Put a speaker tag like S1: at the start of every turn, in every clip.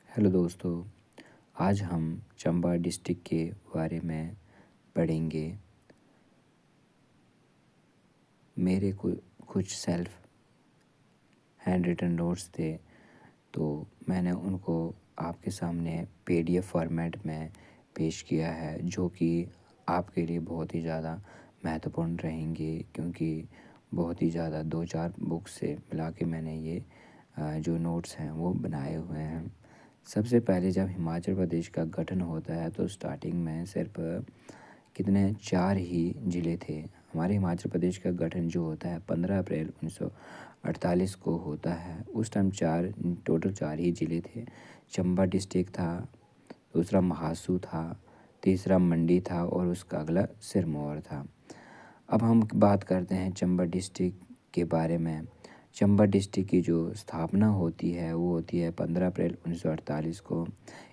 S1: Hello दोस्तों, आज हम चंबा डिस्ट्रिक्ट के बारे में पढ़ेंगे। मेरे कुछ सेल्फ हैंड रिटन नोट्स थे, तो मैंने उनको आपके सामने पीडीएफ फॉर्मेट में पेश किया है, जो कि आपके लिए बहुत ही ज़्यादा महत्वपूर्ण रहेंगे, क्योंकि बहुत ही ज़्यादा 2-4 बुक से मिला के मैंने ये जो नोट्स हैं वो बनाए हुए हैं। सबसे पहले जब हिमाचल प्रदेश का गठन होता है तो स्टार्टिंग में सिर्फ कितने 4 ही ज़िले थे। हमारे हिमाचल प्रदेश का गठन जो होता है 15 अप्रैल 1948 को होता है। उस टाइम टोटल 4 ही ज़िले थे। चंबा डिस्ट्रिक्ट था, दूसरा महासू था, तीसरा मंडी था और उसका अगला सिरमौर था। अब हम बात करते हैं चंबा डिस्ट्रिक्ट के बारे में। चंबा डिस्ट्रिक्ट की जो स्थापना होती है वो होती है 15 अप्रैल 1948 को।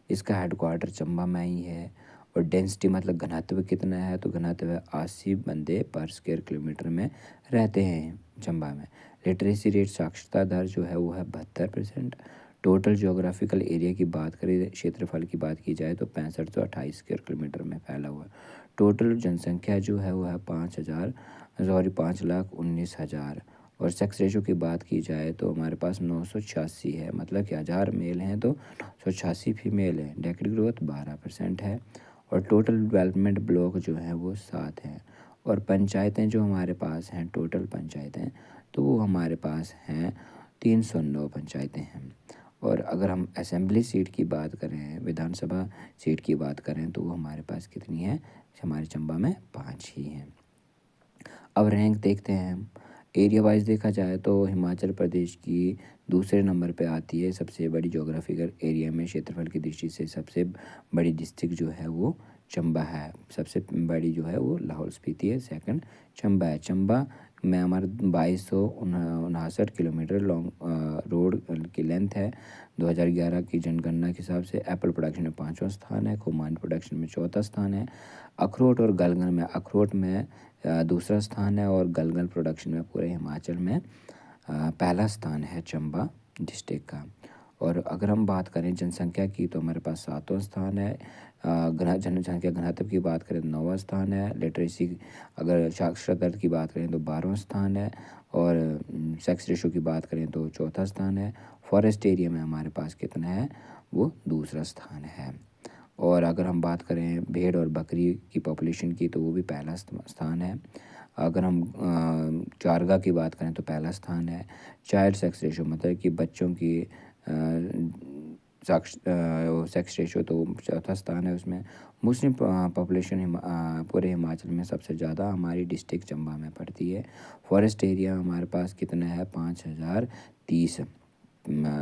S1: इसका हेडक्वार्टर चंबा में ही है। और डेंसिटी मतलब घनत्व कितना है, तो घनत्व 80 बंदे पर स्क्वायर किलोमीटर में रहते हैं चंबा में। लिटरेसी रेट साक्षरता दर जो है वो है 72%। टोटल ज्योग्राफिकल एरिया की बात करें, क्षेत्रफल की बात की जाए तो 6528 स्क्वायर किलोमीटर में फैला हुआ है। टोटल जनसंख्या जो है वो है 5,19,000। और सेक्स रेशो की बात की जाए तो हमारे पास 986 है, मतलब कि 1000 मेल हैं तो 986 फीमेल हैं। डेक्ड ग्रोथ 12% है। और टोटल डेवलपमेंट ब्लॉक जो है वो 7 हैं। और पंचायतें जो हमारे पास हैं, टोटल पंचायतें तो वो हमारे पास हैं 309 पंचायतें हैं। और अगर हम असेंबली सीट की बात करें, विधानसभा सीट की बात करें, तो वो हमारे पास कितनी है, हमारे चंबा में 5 ही हैं। अब रैंक देखते हैं। एरिया वाइज देखा जाए तो हिमाचल प्रदेश की दूसरे नंबर पे आती है। सबसे बड़ी ज्योग्राफिकल एरिया में क्षेत्रफल की दृष्टि से सबसे बड़ी डिस्ट्रिक्ट जो है वो चंबा है। सबसे बड़ी जो है वो लाहौल स्पीति है, सेकंड चंबा है। चंबा में हमारा 2259 किलोमीटर लॉन्ग रोड की लेंथ है। 2011 की जनगणना के हिसाब से एप्पल प्रोडक्शन में 5वां स्थान है, खुमान प्रोडक्शन में 4था स्थान है। अखरोट और गलगल में, अखरोट में दूसरा स्थान है और गलगल प्रोडक्शन में पूरे हिमाचल में पहला स्थान है चंबा डिस्ट्रिक्ट का। और अगर हम बात करें जनसंख्या की तो हमारे पास 7वां स्थान है। जनसंख्या घनत्व की बात करें तो 9वां स्थान है। लिटरेसी अगर साक्षरता दर की बात करें तो 12वां स्थान है। और सेक्स रेशो की बात करें तो 4था स्थान है। फॉरेस्ट एरिया में हमारे पास कितना है, वो दूसरा स्थान है। और अगर हम बात करें भेड़ और बकरी की पॉपुलेशन की तो वो भी पहला स्थान है। अगर हम चारगा की बात करें तो पहला स्थान है। चाइल्ड सेक्स रेशो मतलब कि बच्चों की सेक्स रेशो तो चौथा स्थान है उसमें। मुस्लिम पॉपुलेशन पूरे हिमाचल में सबसे ज़्यादा हमारी डिस्ट्रिक्ट चंबा में पड़ती है। फॉरेस्ट एरिया हमारे पास कितना है, 5030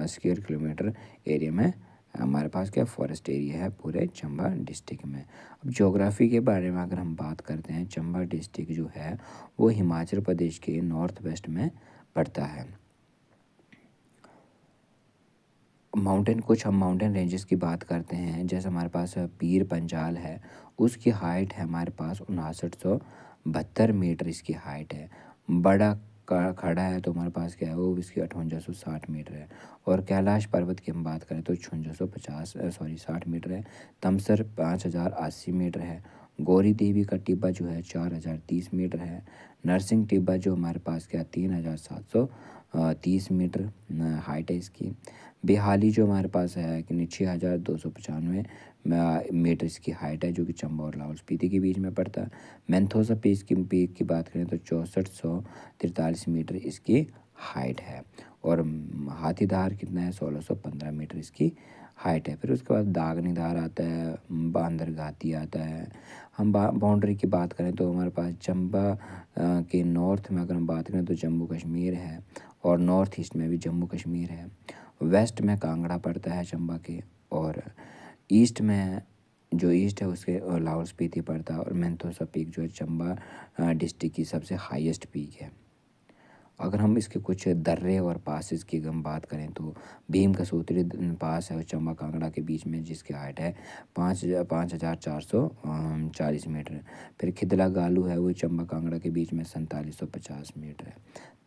S1: स्क्वायर किलोमीटर एरिया में हमारे पास क्या फॉरेस्ट एरिया है पूरे चंबा डिस्ट्रिक्ट में। अब ज्योग्राफी के बारे में अगर हम बात करते हैं, चंबा डिस्ट्रिक्ट जो है वो हिमाचल प्रदेश के नॉर्थ वेस्ट में पड़ता है। कुछ हम माउंटेन रेंजेस की बात करते हैं, जैसे हमारे पास पीर पंजाल है, उसकी हाइट है हमारे पास 5972 मीटर इसकी हाइट है। बड़ा खड़ा है तो हमारे पास क्या है वो इसकी 5860 मीटर है। और कैलाश पर्वत की हम बात करें तो 60 मीटर है। तमसर 5080 मीटर है। गौरी देवी का टिब्बा जो है 4030 मीटर है। नरसिंह टिब्बा जो हमारे पास क्या 3730 मीटर हाइट है इसकी। बेहाली जो हमारे पास है कि 6295 मीटर इसकी हाइट है, जो कि चंबा और लाहौल स्पीति के बीच में पड़ता है। मैंथोसा पीक की बात करें तो 6443 मीटर इसकी हाइट है। और हाथीधार कितना है, 1615 मीटर इसकी हाइट है। फिर उसके बाद दागनीधार आता है, बांदरघाटी आता है। हम बाउंड्री की बात करें तो हमारे पास चंबा के नॉर्थ में अगर हम बात करें तो जम्मू कश्मीर है। और नॉर्थ ईस्ट में भी जम्मू कश्मीर है। वेस्ट में कांगड़ा पड़ता है चंबा के। और ईस्ट में जो ईस्ट है उसके लाहौल स्पीति पड़ता है। और मैंथोसा पीक जो है चंबा डिस्ट्रिक्ट की सबसे हाईएस्ट पीक है। अगर हम इसके कुछ दर्रे और पासेस की हम बात करें तो भीम कसूत्री पास है चंबा कांगड़ा के बीच में, जिसकी हाइट है 5,440 मीटर। फिर खिदला गालू है वो चंबा कांगड़ा के बीच में 4750 मीटर है।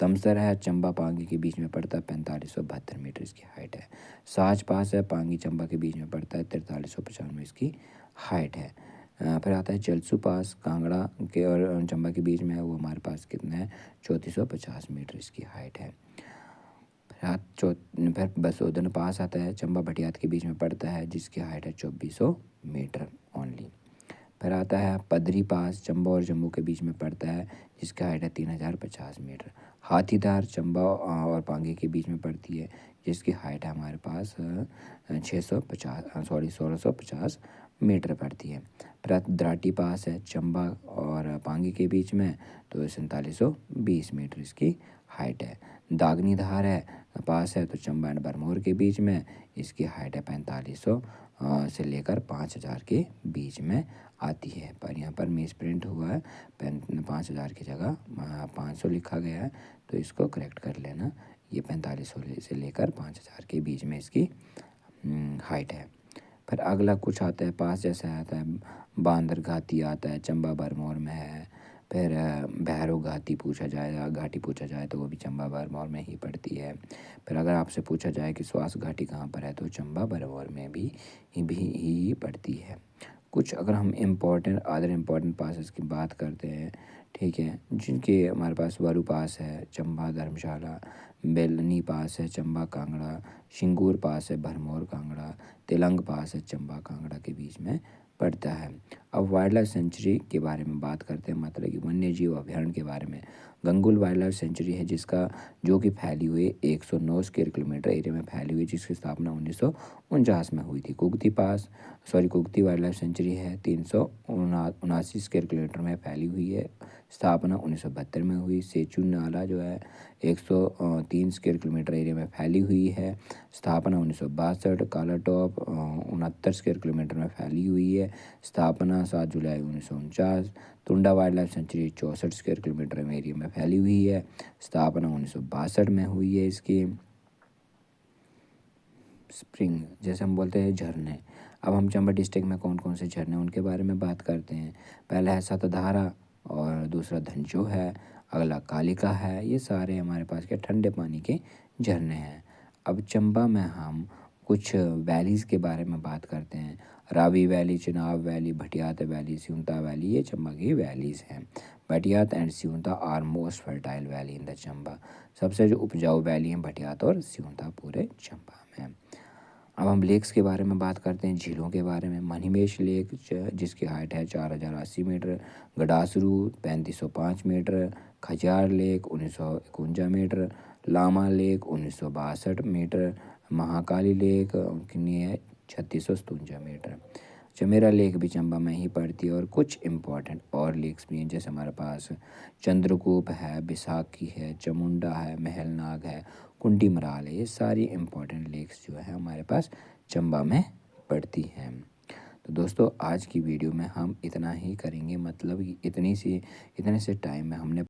S1: तमसर है चंबा पांगी के बीच में पड़ता है 4572 मीटर इसकी हाइट है। साच पास है पांगी चंबा के बीच में पड़ता है 4395 इसकी हाइट है। फिर आता है जलसू पास कांगड़ा के और चंबा के बीच में है, वो हमारे पास कितना है 3450 मीटर इसकी हाइट है। फिर बसोदन पास आता है चंबा भटियात के बीच में पड़ता है, जिसकी हाइट है 2400 मीटर ओनली। फिर आता है पदरी पास चंबा और जम्मू के बीच में पड़ता है, जिसकी हाइट है 3050 मीटर। हाथीदार चंबा और पांगी के बीच में पड़ती है, जिसकी हाइट है हमारे पास 1650 मीटर पड़ती है। फिर द्राटी पास है चंबा और पांगी के बीच में, तो 4720 मीटर इसकी हाइट है। दागनी धार है पास है तो चंबा एंड बरमोर के बीच में, इसकी हाइट है 4500 से लेकर 5000 के बीच में आती है। पर यहाँ पर मिस प्रिंट हुआ है, 5000 की जगह 500 लिखा गया है, तो इसको करेक्ट कर लेना। ये 4500 से लेकर 5000 के बीच में इसकी हाइट है। फिर अगला कुछ आता है पास जैसा आता है बांदर घाटी आता है चंबा बरमौर में है। फिर भैरव घाटी पूछा जाए तो वो भी चंबा बरमौर में ही पड़ती है। फिर अगर आपसे पूछा जाए कि स्वास घाटी कहाँ पर है, तो चंबा बरमौर में भी पड़ती है। कुछ अगर हम अदर इम्पोर्टेंट पासेस की बात करते हैं, ठीक है, जिनके हमारे पास वारू पास है चंबा धर्मशाला, बेलनी पास है चंबा कांगड़ा, शिंगूर पास है भरमौर कांगड़ा, तेलंग पास है चंबा कांगड़ा के बीच में पड़ता है। अब वाइल्ड लाइफ सेंचुरी के बारे में बात करते हैं, मतलब कि वन्य जीव अभ्यारण्य के बारे में। गंगुल वाइल्ड लाइफ सेंचुरी है जो कि फैली हुई 109 स्क्वायर किलोमीटर एरिया में फैली हुई, जिसकी स्थापना 1949 में हुई थी। कुगती वाइल्ड लाइफ सेंचुरी है 379 स्क्वायर किलोमीटर में फैली हुई है, स्थापना 1972 में हुई। सेचू नाला जो है 103 स्क्वायर किलोमीटर एरिया में फैली हुई है, स्थापना 1962। काला टॉप 69 स्क्वायर किलोमीटर में फैली हुई है, स्थापना 7 जुलाई 1949। Tunda wildlife sanctuary 64 square kilometre में एरिया में फैली हुई है, स्थापना 1962 में हुई है इसकी। स्प्रिंग जैसे हम बोलते हैं झरने। अब हम चंबा डिस्ट्रिक्ट में कौन कौन से झरने उनके बारे में बात करते हैं। पहला है सतधारा और दूसरा धनजो है, अगला कालिका है। ये सारे हमारे पास के ठंडे पानी के झरने हैं। अब चंबा में हम कुछ वैलीज़ के बारे में बात करते हैं। Ravi valley, Chenab valley, Bhattiyat valley, Sihunta valley, ये चंबा की वैलीज़ हैं। Bhattiyat and Sihunta are most fertile valley in the Chamba. सबसे जो उपजाऊ वैली हैं भटियात और सिउंता पूरे चंबा में। अब हम लेक्स के बारे में बात करते हैं, झीलों के बारे में। मणिमेश लेक जिसकी हाइट है 4080 metre, Gadasaru 3505 metre, Khajjiar lake 1951 metre, Lama lake 1962 metre, Mahakali lake कितनी है 3657 मीटर। चमेरा लेक भी चंबा में ही पड़ती है। और कुछ इम्पोर्टेंट और लेक्स भी हैं, जैसे हमारे पास चंद्रकूप है, बिसाखी है, चमुंडा है, महलनाग है, कुंडी मराल है। ये सारी इम्पोर्टेंट लेक्स जो है हमारे पास चंबा में पड़ती हैं। तो दोस्तों आज की वीडियो में हम इतना ही करेंगे, मतलब इतने से टाइम में हमने